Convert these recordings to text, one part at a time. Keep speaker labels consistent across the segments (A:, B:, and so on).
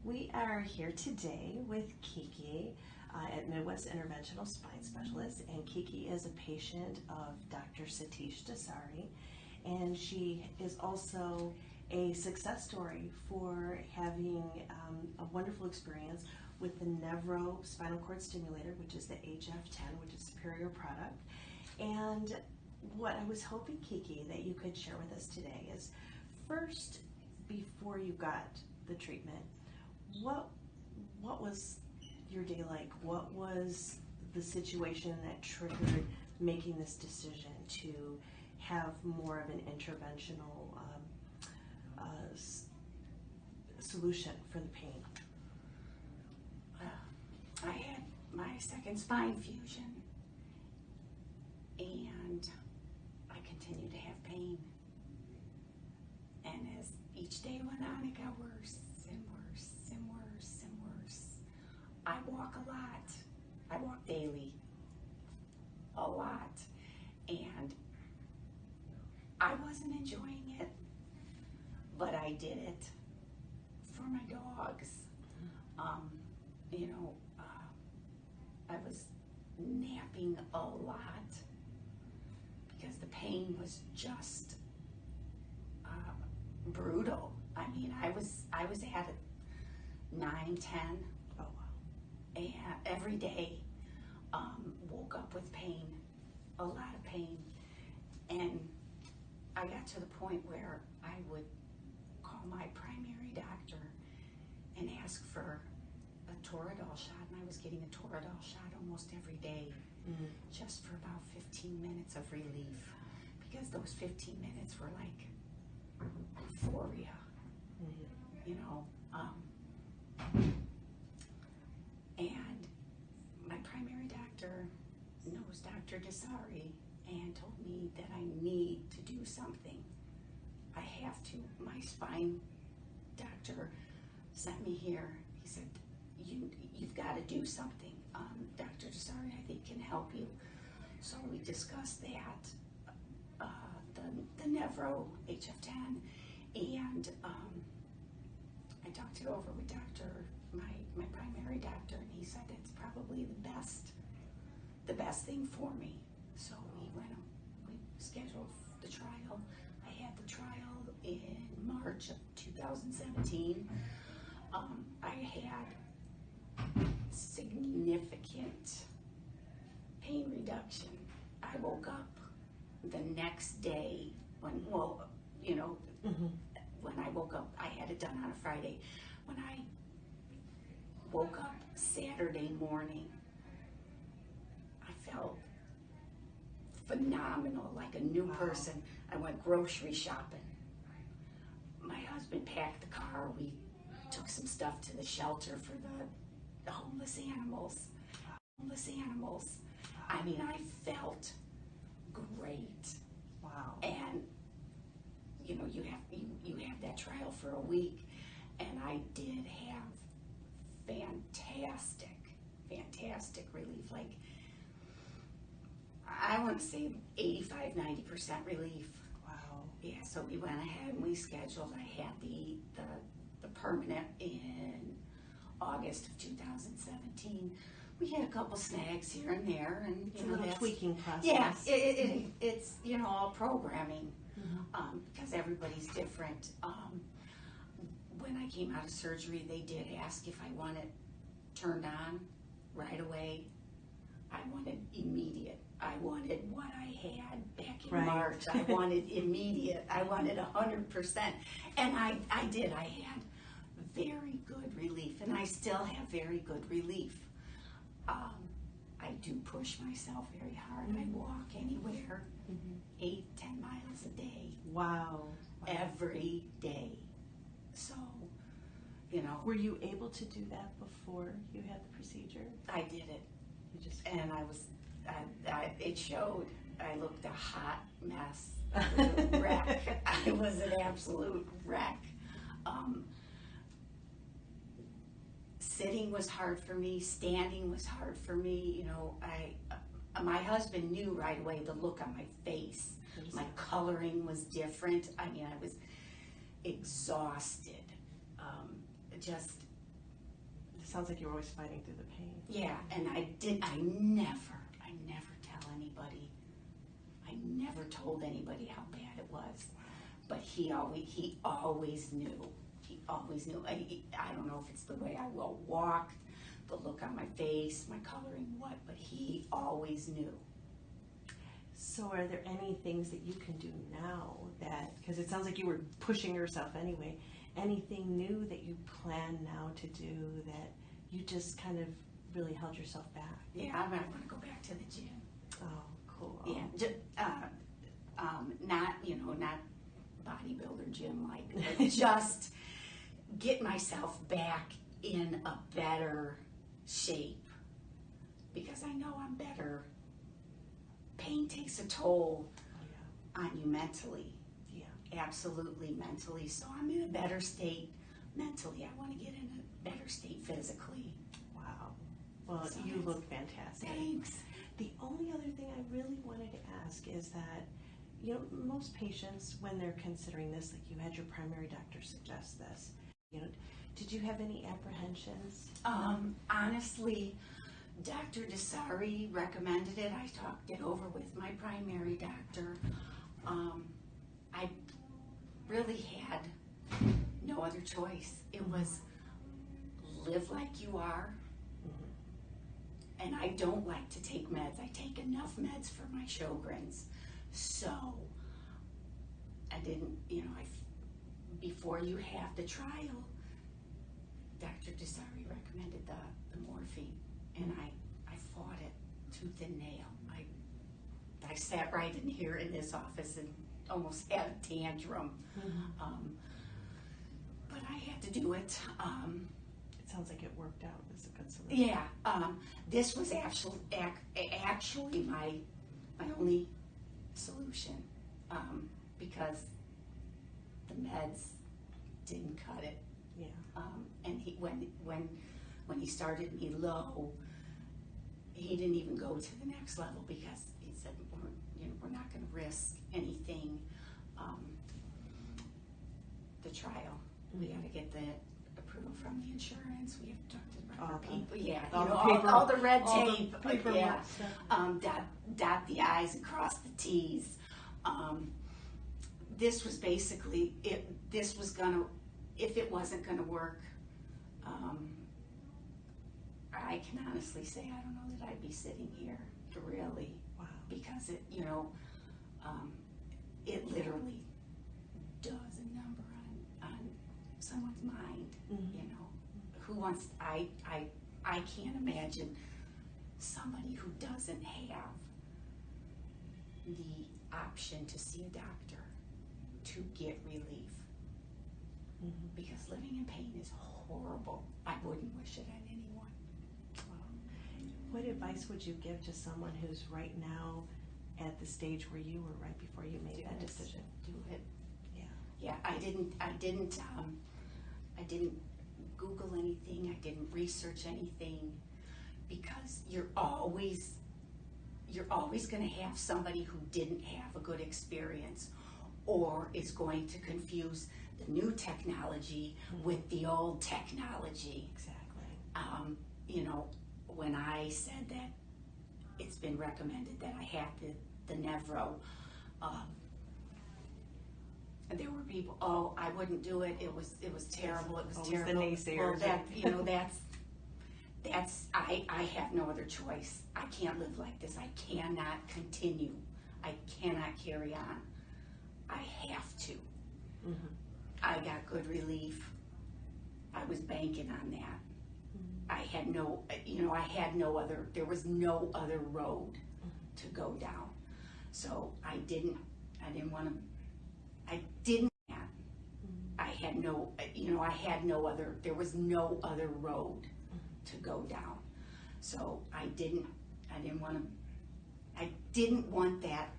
A: We are here today with Kiki at M.I.S. Interventional Spine Specialists, and Kiki is a patient of Dr. Satish Desari, and she is also a success story for having a wonderful experience with the Nevro spinal cord stimulator, which is the HF10, which is a superior product. And what I was hoping, Kiki, that you could share with us today is, first, before you got the treatment, what was your day like? What was the situation that triggered making this decision to have more of an interventional solution for the pain?
B: I had my second spine fusion, and I continued to have pain. And as each day went on, it got worse and worse and worse and worse. I walk a lot. I walk daily, a lot, and I wasn't enjoying it, but I did it for my dogs. I was napping a lot because the pain was just brutal. I mean, I was at it 9, 10.
A: Oh, wow.
B: And every day, woke up with pain, a lot of pain. And I got to the point where I would call my primary doctor and ask for a Toradol shot, and I was getting a Toradol shot almost every day, just for about 15 minutes of relief, because those 15 minutes were like euphoria, and my primary doctor knows Dr. Desari and told me that I need to do something. I have to. My spine doctor sent me here. He said, you've got to do something. Dr. Desari, I think, can help you. So we discussed that, the Nevro HF10, and I talked it over with my primary doctor, and he said it's probably the best thing for me. So we scheduled the trial. I had the trial in March of 2017. I had significant pain reduction. I woke up the next day when I woke up, I had it done on a Friday. When I woke up Saturday morning, I felt phenomenal, like a new person. I went grocery shopping. My husband packed the car. We took some stuff to the shelter for the homeless animals. I mean, I felt great.
A: Wow.
B: And you have that trial for a week, and I did have fantastic relief. Like, I want to say 85-90% relief.
A: Wow.
B: Yeah, so we went ahead and we scheduled. I had the permanent in August of 2017. We had a couple snags here and there, and
A: It's a little tweaking process.
B: Yeah, it's all programming, because everybody's different. When I came out of surgery, they did ask if I wanted turned on right away. I wanted immediate. I wanted what I had back in March. I wanted immediate. I wanted 100%. And I did. I had very good relief, and I still have very good relief. I do push myself very hard. I walk anywhere 8-10 miles a day.
A: Wow.
B: Every day. So,
A: Were you able to do that before you had the procedure?
B: I did it.
A: You just...
B: And it showed. I looked a hot mess. I was a wreck. I was an absolute wreck. Sitting was hard for me. Standing was hard for me. My husband knew right away the look on my face. My coloring was different. I mean, I was exhausted. Just
A: sounds like you were always fighting through the pain.
B: Yeah, and I never tell anybody. I never told anybody how bad it was. But he always knew. He always knew. I don't know if it's the way I walked, the look on my face, my coloring, what, but he always knew.
A: So are there any things that you can do now that, because it sounds like you were pushing yourself anyway, anything new that you plan now to do that you just kind of really held yourself back?
B: Yeah, I want to go back to the gym.
A: Oh, cool.
B: Yeah, not bodybuilder gym like, but just get myself back in a better shape because I know I'm better. Pain takes a toll on you mentally.
A: Yeah.
B: Absolutely mentally. So I'm in a better state mentally. I want to get in a better state physically.
A: Wow. Well,
B: So
A: you look fantastic.
B: Thanks.
A: The only other thing I really wanted to ask is that, you know, most patients, when they're considering this, like you had your primary doctor suggest this, you know, did you have any apprehensions?
B: Honestly, Dr. Desari recommended it. I talked it over with my primary doctor. I really had no other choice. It was live like you are. And I don't like to take meds. I take enough meds for my Sjogren's. So I didn't, before you have the trial, Dr. Desari recommended the morphine, and I fought it tooth and nail. I sat right in here in this office and almost had a tantrum. But I had to do it.
A: It sounds like it worked out. It was a good solution.
B: Yeah, this was actually my only solution because the meds didn't cut it.
A: Yeah.
B: And when he started me low, he didn't even go to the next level because he said we're not going to risk anything. The trial, we got to get the approval from the insurance. We have to talk to the record people. Yeah, all the red tape. Yeah. Dot the I's and cross the T's. This was basically it. This was gonna, if it wasn't gonna work, I can honestly say I don't know that I'd be sitting here, really.
A: Wow.
B: Because it, it literally does a number on someone's mind. Who wants? I can't imagine somebody who doesn't have the option to see a doctor to get relief. Because living in pain is horrible. I wouldn't wish it on anyone.
A: What advice would you give to someone who's right now at the stage where you were right before you made that decision?
B: Do it.
A: Yeah.
B: Yeah, I didn't Google anything. I didn't research anything because you're always going to have somebody who didn't have a good experience or is going to confuse the new technology with the old technology.
A: Exactly.
B: When I said that it's been recommended that I have the Nevro, there were people, oh, I wouldn't do it. It was terrible. It was terrible.
A: The naysayers.
B: Well, that's I have no other choice. I can't live like this. I cannot continue. I cannot carry on. I have to. I got good relief. I was banking on that. I had no other, there was no other road to go down. So I didn't want to, I had no other, there was no other road to go down. So I didn't want that.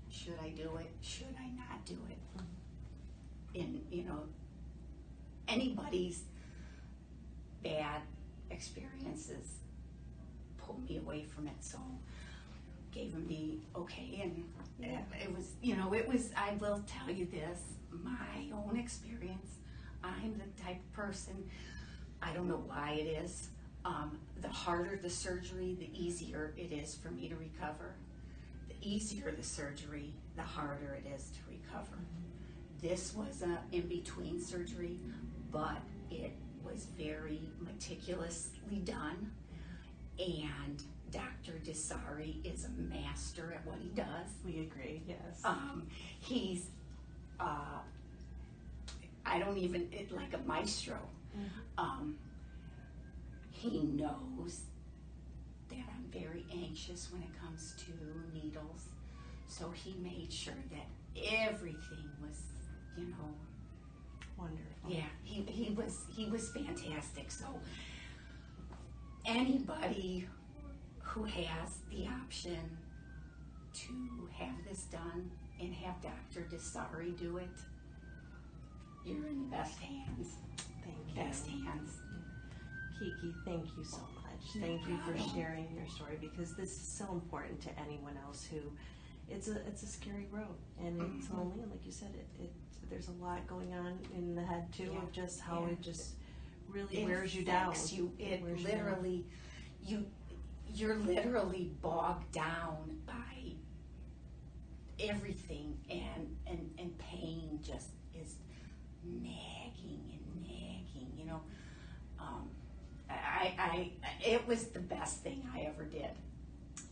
B: Should I do it? Should I not do it? And anybody's bad experiences pull me away from it. So gave him the okay, and it was, I will tell you this, my own experience. I'm the type of person, I don't know why it is. The harder the surgery, the easier it is for me to recover. The easier the surgery, the harder it is to recover. This was a in-between surgery, but it was very meticulously done, and Dr. Desari is a master at what he does.
A: We agree, yes.
B: He's, like a maestro. He knows that I'm very anxious when it comes to needles, so he made sure that everything was,
A: Wonderful.
B: yeah, he was fantastic. So anybody who has the option to have this done and have Dr. Desari do it, you're in the best hands.
A: Thank you.
B: Best hands.
A: Kiki, thank you so much.
B: No
A: Thank you for
B: problem.
A: sharing your story, because this is so important to anyone else who, it's a scary road, and it's lonely, and like you said, there's a lot going on in the head too,
B: Yeah.
A: of just how
B: Yeah.
A: it just really
B: It
A: wears you down.
B: affects you. It
A: wears you down.
B: literally, you're literally bogged down by everything, and pain just is nagging and nagging, it was the best thing I ever did.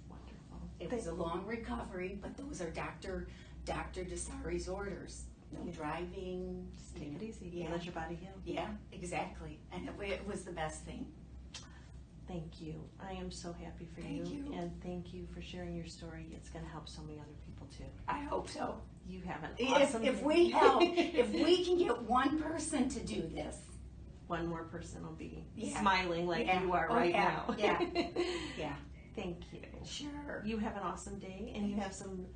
A: Wonderful.
B: It was a long recovery, but those are Dr. Desari's orders. No
A: Yeah.
B: driving.
A: Take it easy.
B: Yeah.
A: Let your body heal.
B: Yeah, exactly. And it was the best thing.
A: Thank you. I am so happy for
B: Thank you.
A: and thank you for sharing your story. It's going to help so many other people too.
B: I hope so.
A: You have an awesome
B: If
A: day.
B: we help, if we can get one person to do this,
A: one more person will be
B: Yeah.
A: smiling like
B: Yeah.
A: you are
B: Oh,
A: right
B: yeah.
A: now.
B: Yeah. Yeah.
A: Thank you.
B: Sure.
A: You have an awesome day, and you have some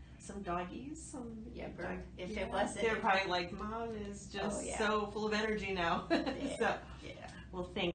A: doggies.
B: Yeah,
A: dog-
B: but if
A: yeah.
B: it wasn't,
A: they're probably like, Mom is just
B: Oh, yeah.
A: so full of energy now.
B: Yeah.
A: So,
B: Yeah.
A: well, thank